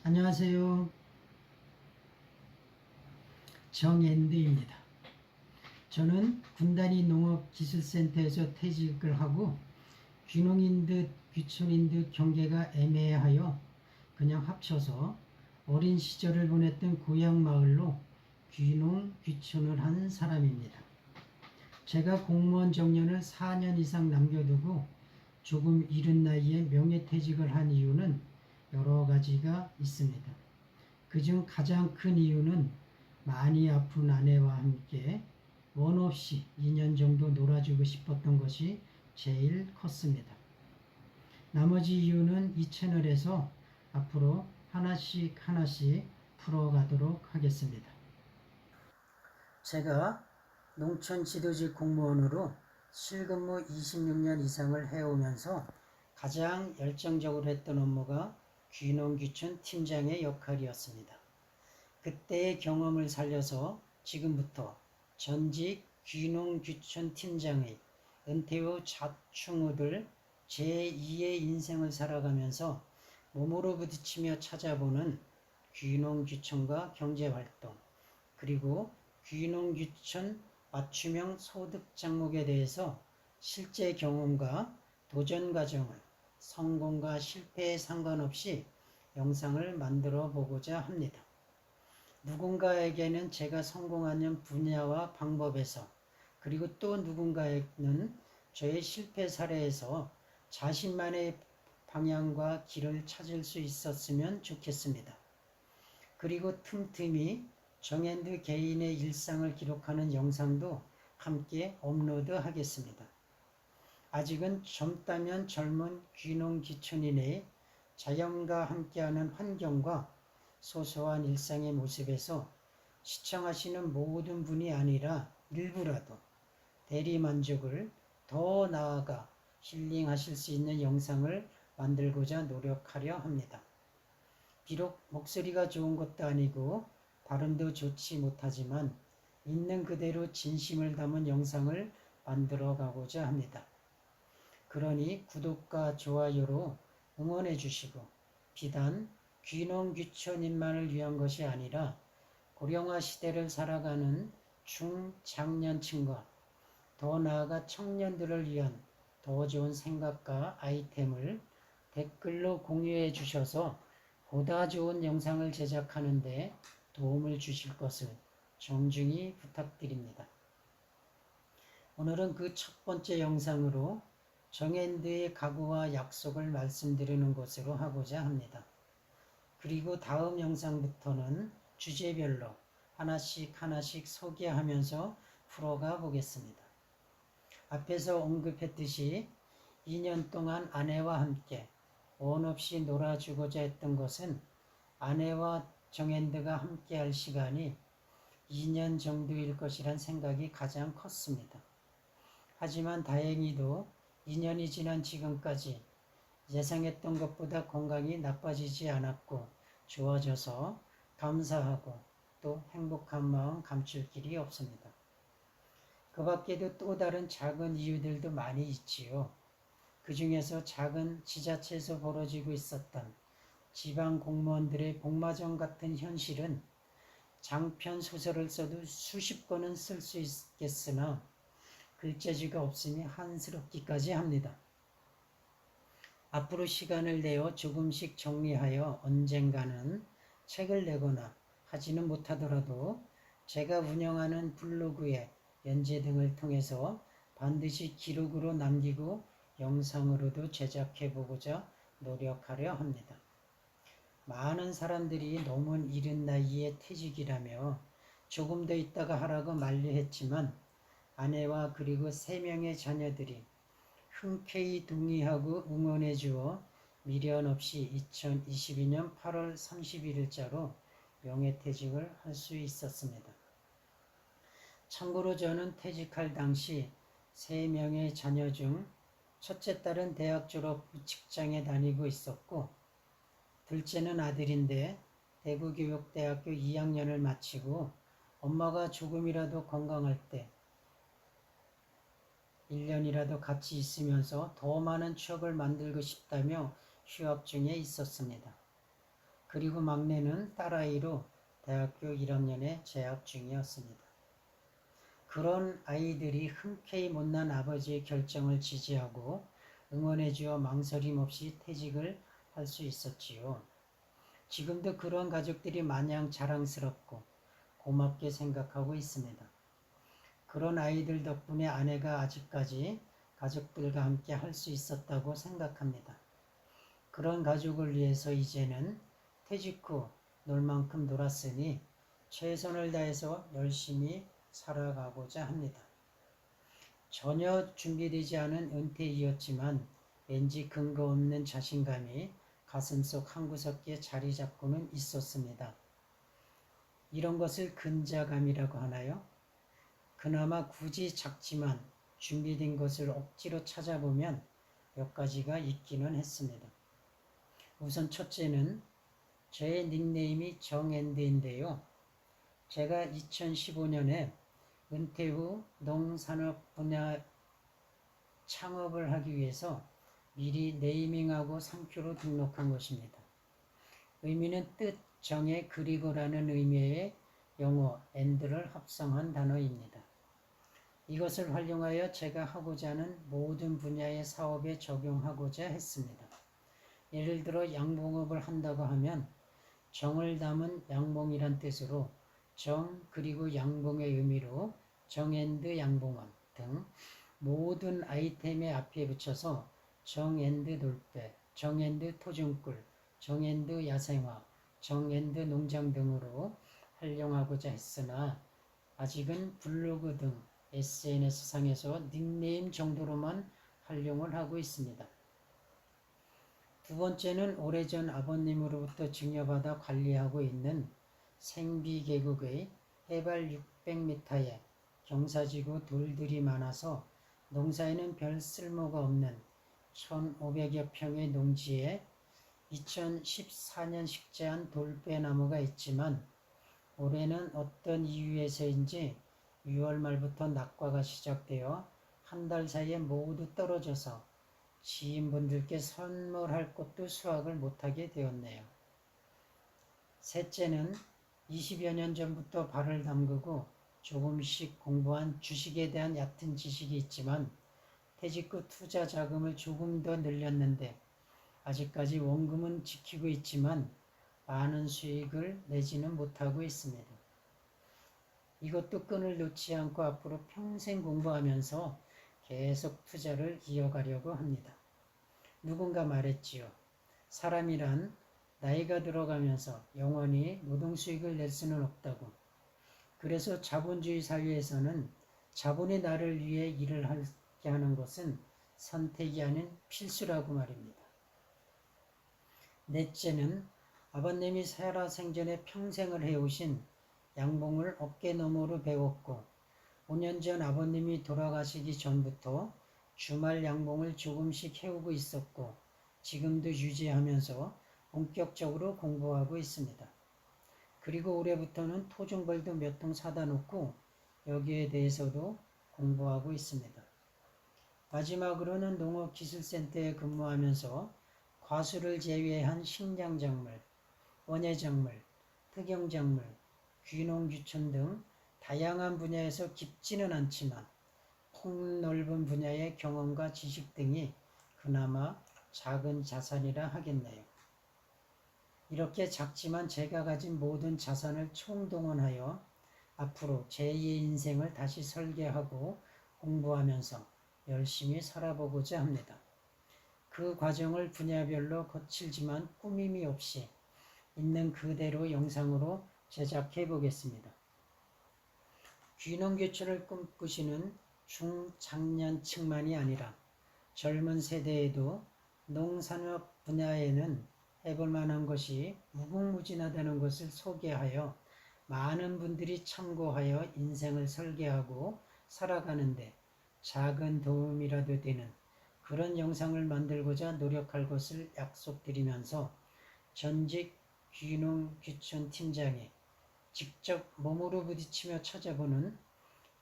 안녕하세요. 정앤드입니다. 저는 군단위 농업기술센터에서 퇴직을 하고 귀농인 듯 귀촌인 듯 경계가 애매하여 그냥 합쳐서 어린 시절을 보냈던 고향 마을로 귀농 귀촌을 한 사람입니다. 제가 공무원 정년을 4년 이상 남겨두고 조금 이른 나이에 명예퇴직을 한 이유는 여러 가지가 있습니다. 그중 가장 큰 이유는 많이 아픈 아내와 함께 원 없이 2년 정도 놀아주고 싶었던 것이 제일 컸습니다. 나머지 이유는 이 채널에서 앞으로 하나씩 풀어가도록 하겠습니다. 제가 농촌 지도직 공무원으로 실근무 26년 이상을 해오면서 가장 열정적으로 했던 업무가 귀농귀촌 팀장의 역할이었습니다. 그때의 경험을 살려서 지금부터 전직 귀농귀촌 팀장의 은퇴 후 좌충우돌 제2의 인생을 살아가면서 몸으로 부딪히며 찾아보는 귀농귀촌과 경제활동, 그리고 귀농귀촌 맞춤형 소득 장목에 대해서 실제 경험과 도전 과정을 성공과 실패에 상관없이 영상을 만들어 보고자 합니다. 누군가에게는 제가 성공하는 분야와 방법에서, 그리고 또 누군가에게는 저의 실패 사례에서 자신만의 방향과 길을 찾을 수 있었으면 좋겠습니다. 그리고 틈틈이 정앤드 개인의 일상을 기록하는 영상도 함께 업로드하겠습니다. 아직은 젊다면 젊은 귀농귀촌인의 자연과 함께하는 환경과 소소한 일상의 모습에서 시청하시는 모든 분이 아니라 일부라도 대리만족을 더 나아가 힐링하실 수 있는 영상을 만들고자 노력하려 합니다. 비록 목소리가 좋은 것도 아니고 발음도 좋지 못하지만 있는 그대로 진심을 담은 영상을 만들어 가고자 합니다. 그러니 구독과 좋아요로 응원해 주시고, 비단 귀농귀촌인만을 위한 것이 아니라 고령화 시대를 살아가는 중장년층과 더 나아가 청년들을 위한 더 좋은 생각과 아이템을 댓글로 공유해 주셔서 보다 좋은 영상을 제작하는 데 도움을 주실 것을 정중히 부탁드립니다. 오늘은 그 첫 번째 영상으로 정앤드의 각오와 약속을 말씀드리는 것으로 하고자 합니다. 그리고 다음 영상부터는 주제별로 하나씩 소개하면서 풀어가 보겠습니다. 앞에서 언급했듯이 2년 동안 아내와 함께 원 없이 놀아주고자 했던 것은 아내와 정앤드가 함께 할 시간이 2년 정도일 것이란 생각이 가장 컸습니다. 하지만 다행히도 2년이 지난 지금까지 예상했던 것보다 건강이 나빠지지 않았고 좋아져서 감사하고 또 행복한 마음 감출 길이 없습니다. 그 밖에도 또 다른 작은 이유들도 많이 있지요. 그 중에서 작은 지자체에서 벌어지고 있었던 지방 공무원들의 복마전 같은 현실은 장편 소설을 써도 수십 권은 쓸 수 있겠으나 글재주가 없으니 한스럽기까지 합니다. 앞으로 시간을 내어 조금씩 정리하여 언젠가는 책을 내거나 하지는 못하더라도 제가 운영하는 블로그에 연재 등을 통해서 반드시 기록으로 남기고 영상으로도 제작해 보고자 노력하려 합니다. 많은 사람들이 너무 이른 나이에 퇴직이라며 조금 더 있다가 하라고 만류했지만 아내와 그리고 3명의 자녀들이 흔쾌히 동의하고 응원해 주어 미련 없이 2022년 8월 31일자로 명예퇴직을 할 수 있었습니다. 참고로 저는 퇴직할 당시 3명의 자녀 중 첫째 딸은 대학 졸업 후 직장에 다니고 있었고, 둘째는 아들인데 대구교육대학교 2학년을 마치고 엄마가 조금이라도 건강할 때 1년이라도 같이 있으면서 더 많은 추억을 만들고 싶다며 휴학 중에 있었습니다. 그리고 막내는 딸아이로 대학교 1학년에 재학 중이었습니다. 그런 아이들이 흔쾌히 못난 아버지의 결정을 지지하고 응원해주어 망설임 없이 퇴직을 할 수 있었지요. 지금도 그런 가족들이 마냥 자랑스럽고 고맙게 생각하고 있습니다. 그런 아이들 덕분에 아내가 아직까지 가족들과 함께 할 수 있었다고 생각합니다. 그런 가족을 위해서 이제는 퇴직 후 놀 만큼 놀았으니 최선을 다해서 열심히 살아가고자 합니다. 전혀 준비되지 않은 은퇴이었지만 왠지 근거 없는 자신감이 가슴속 한구석에 자리 잡고는 있었습니다. 이런 것을 근자감이라고 하나요? 그나마 굳이 작지만 준비된 것을 억지로 찾아보면 몇 가지가 있기는 했습니다. 우선 첫째는 제 닉네임이 정앤드인데요. 제가 2015년에 은퇴 후 농산업 분야 창업을 하기 위해서 미리 네이밍하고 상표로 등록한 것입니다. 의미는 뜻, 정에 그리고라는 의미의 영어 and를 합성한 단어입니다. 이것을 활용하여 제가 하고자 하는 모든 분야의 사업에 적용하고자 했습니다. 예를 들어 양봉업을 한다고 하면 정을 담은 양봉이란 뜻으로 정 그리고 양봉의 의미로 정앤드 양봉원 등 모든 아이템의 앞에 붙여서 정앤드 돌배, 정앤드 토종꿀, 정앤드 야생화, 정앤드 농장 등으로 활용하고자 했으나 아직은 블로그 등 SNS상에서 닉네임 정도로만 활용을 하고 있습니다. 두 번째는 오래전 아버님으로부터 증여받아 관리하고 있는 생비계곡의 해발 600m의 경사지구 돌들이 많아서 농사에는 별 쓸모가 없는 1,500여 평의 농지에 2014년 식재한 돌배나무가 있지만 올해는 어떤 이유에서인지 6월 말부터 낙과가 시작되어 한 달 사이에 모두 떨어져서 지인분들께 선물할 것도 수확을 못하게 되었네요. 셋째는 20여 년 전부터 발을 담그고 조금씩 공부한 주식에 대한 얕은 지식이 있지만 퇴직 후 투자 자금을 조금 더 늘렸는데 아직까지 원금은 지키고 있지만 많은 수익을 내지는 못하고 있습니다. 이것도 끈을 놓지 않고 앞으로 평생 공부하면서 계속 투자를 이어가려고 합니다. 누군가 말했지요. 사람이란 나이가 들어가면서 영원히 노동수익을 낼 수는 없다고. 그래서 자본주의 사회에서는 자본이 나를 위해 일을 하게 하는 것은 선택이 아닌 필수라고 말입니다. 넷째는 아버님이 살아생전에 평생을 해오신 양봉을 어깨너머로 배웠고 5년 전 아버님이 돌아가시기 전부터 주말 양봉을 조금씩 해오고 있었고 지금도 유지하면서 본격적으로 공부하고 있습니다. 그리고 올해부터는 토종벌도 몇 통 사다 놓고 여기에 대해서도 공부하고 있습니다. 마지막으로는 농업기술센터에 근무하면서 과수를 제외한 식량작물, 원예작물, 특영작물, 귀농귀촌 등 다양한 분야에서 깊지는 않지만 폭넓은 분야의 경험과 지식 등이 그나마 작은 자산이라 하겠네요. 이렇게 작지만 제가 가진 모든 자산을 총동원하여 앞으로 제2의 인생을 다시 설계하고 공부하면서 열심히 살아보고자 합니다. 그 과정을 분야별로 거칠지만 꾸밈이 없이 있는 그대로 영상으로 제작해 보겠습니다. 귀농귀촌을 꿈꾸시는 중장년층만이 아니라 젊은 세대에도 농산업 분야에는 해볼 만한 것이 무궁무진하다는 것을 소개하여 많은 분들이 참고하여 인생을 설계하고 살아가는데 작은 도움이라도 되는 그런 영상을 만들고자 노력할 것을 약속드리면서 전직 귀농귀촌 팀장의 직접 몸으로 부딪히며 찾아보는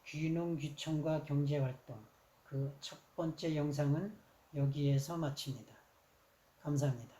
귀농귀청과 경제활동, 그 첫 번째 영상은 여기에서 마칩니다. 감사합니다.